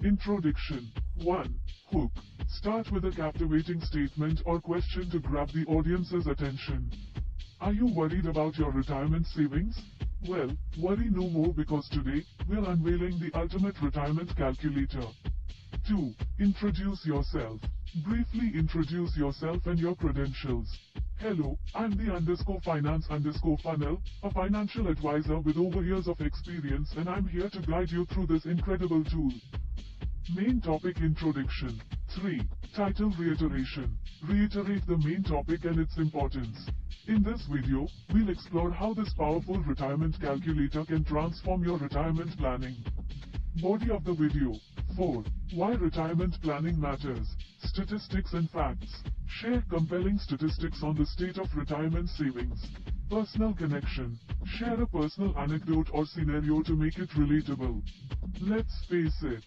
Introduction. 1. Hook. Start with a captivating statement or question to grab the audience's attention. Are you worried about your retirement savings? Well, worry no more because today, we're unveiling the ultimate retirement calculator. 2. Introduce yourself. Briefly introduce yourself and your credentials. Hello, I'm the _finance_funnel, a financial advisor with over years of experience, and I'm here to guide you through this incredible tool. Main topic introduction. 3. Title reiteration. Reiterate the main topic and its importance. In this video, we'll explore how this powerful retirement calculator can transform your retirement planning. Body of the video. 4. Why retirement planning matters. Statistics and facts. Share compelling statistics on the state of retirement savings. Personal connection. Share a personal anecdote or scenario to make it relatable. Let's face it,